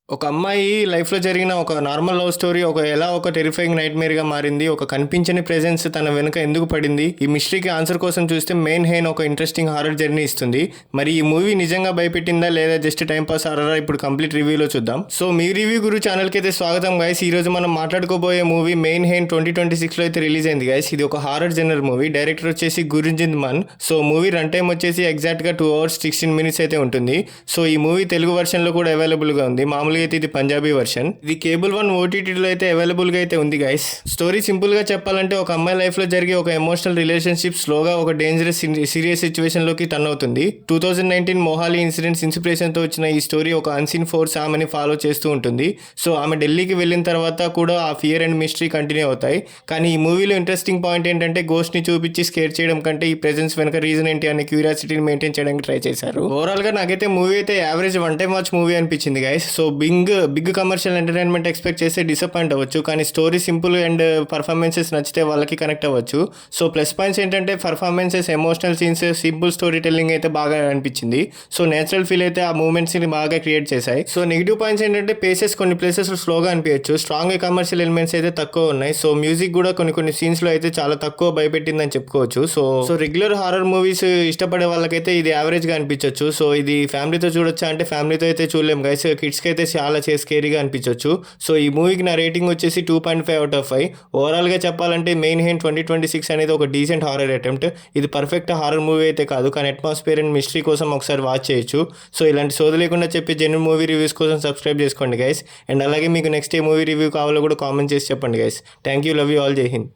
ఒక అమ్మాయి లైఫ్‌లో జరిగిన ఒక నార్మల్ లవ్ స్టోరీ ఎలా ఒక టెర్రిఫైయింగ్ నైట్‌మేర్‌గా మారింది. ఒక కనిపించని ప్రెజెన్స్ తన వెనుక ఎందుకు పడింది? ఈ మిస్టరీకి ఆన్సర్ కోసం చూస్తే మెయిన్ హెయిన్ ఒక ఇంట్రెస్టింగ్ హారర్ జర్నీ ఇస్తుంది. మరి ఈ మూవీ నిజంగా భయపెట్టిందా లేదా జస్ట్ టైం పాస్ హారరా? ఇప్పుడు కంప్లీట్ రివ్యూలో చూద్దాం. సో మీ రివ్యూ గురు ఛానల్‌కి అయితే స్వాగతం గైస్. ఈ రోజు మనం మాట్లాడుకోబోయే మూవీ మెయిన్ హెయిన్ 2026లో అయితే రిలీజ్ అయింది గైస్. ఇది ఒక హారర్ జనరల్ మూవీ. డైరెక్టర్ వచ్చేసి గురింజిత్ Mann. So movie run time వచ్చేసి ఎగ్జాక్ట్‌గా 2 hours 16 minutes అయితే ఉంటుంది. సో ఈ మూవీ తెలుగు వెర్షన్‌లో కూడా అవైలబుల్‌గా ఉంది. మామూలుగా అయితే ఇది పంజాబీ వర్షన్. ఇది కేబుల్ 1 ఓటీటీలో అయితే అవైలబుల్గా అయితే ఉంది గైస్. స్టోరీ సింపుల్గా చెప్పాలంటే ఒక అమ్మాయి లైఫ్లో జరిగే ఒక ఎమోషనల్ రిలేషన్షిప్ స్లోగా ఒక డేంజరస్ సీరియస్ సిచ్యువేషన్లోకి టర్న్ అవుతుంది. 2019 మొహాలీ ఇన్సిడెంట్స్ ఇన్స్పిరేషన్తో వచ్చిన ఈ స్టోరీ ఒక అన్సీన్ ఫోర్స్ ఆమెని ఫాలో చేస్తూ ఉంటుంది. సో ఆమె ఢిల్లీకి వెళ్ళిన తర్వాత కూడా ఆ ఫియర్ అండ్ మిస్టరీ కంటిన్యూ అవుతాయి. కానీ ఈ మూవీలో ఇంట్రెస్టింగ్ పాయింట్ ఏంటంటే గోస్ట్ని చూపించి స్కేర్ చేయడం కంటే ఈ ప్రెజెన్స్ వెనక రీజన్ ఏంటి అనే క్యూరియాసిటీని మెయింటైన్ చేయడానికి ట్రై చేశారు. ఓవరాల్గా నాకైతే మూవీ అయితే average one time watch movie అనిపించింది guys. So big commercial entertainment expect చేస్తే డిసప్పాయింట్ అవ్వచ్చు. కానీ స్టోరీ సింపుల్ అండ్ పర్ఫార్మెన్సెస్ నచ్చితే వాళ్ళకి కనెక్ట్ అవ్వచ్చు. సో ప్లస్ పాయింట్స్ ఏంటంటే performances, emotional scenes, simple story telling అయితే బాగా అనిపించింది. సో నేచురల్ ఫీల్ అయితే ఆ మూమెంట్స్ని బాగా క్రియేట్ చేశాయి. సో నెగిటివ్ పాయింట్స్ ఏంటంటే పేసెస్ కొన్ని ప్లేసెస్ స్లోగా అనిపించచ్చు. స్ట్రాంగ్ కమర్షియల్ ఎలిమెంట్స్ అయితే తక్కువ ఉన్నాయి. సో మ్యూజిక్ కూడా కొన్ని సీన్స్లో అయితే చాలా తక్కువ భయపెట్టిందని చెప్పుకోవచ్చు. సో రెగ్యులర్ హారర్ మూవీస్ ఇష్టపడే వాళ్ళకైతే ఇది యావరేజ్గా అనిపించవచ్చు. సో ఇది ఫ్యామిలీతో చూడొచ్చా అంటే ఫ్యామిలీతో అయితే చూడలేము గైస్. కిడ్స్కి అయితే చాలా స్కేరీగా అనిపించవచ్చు. సో ఈ మూవీకి నా రేటింగ్ వచ్చేసి 2.5 out of 5. ఓవరాల్గా చెప్పాలంటే మెయిన్ హెయిన్ 2026 అనేది ఒక డీసెంట్ హారర్ అటెంప్ట్. ఇది పర్ఫెక్ట్ హారర్ మూవీ అయితే కాదు, కానీ అట్మాస్ఫియర్ అండ్ మిస్టరీ కోసం ఒకసారి వాచ్ చేయొచ్చు. సో ఇలాంటి సోది లేకుండా చెప్పి జెన్యూన్ మూవీ రివ్యూస్ కోసం సబ్స్క్రైబ్ చేసుకోండి గైస్. అండ్ అలాగే మీకు నెక్స్ట్ ఏ మూవీ రివ్యూ కావాలో కూడా కామెంట్ చేసి చెప్పండి guys. Thank you, love you all, జై హింద్.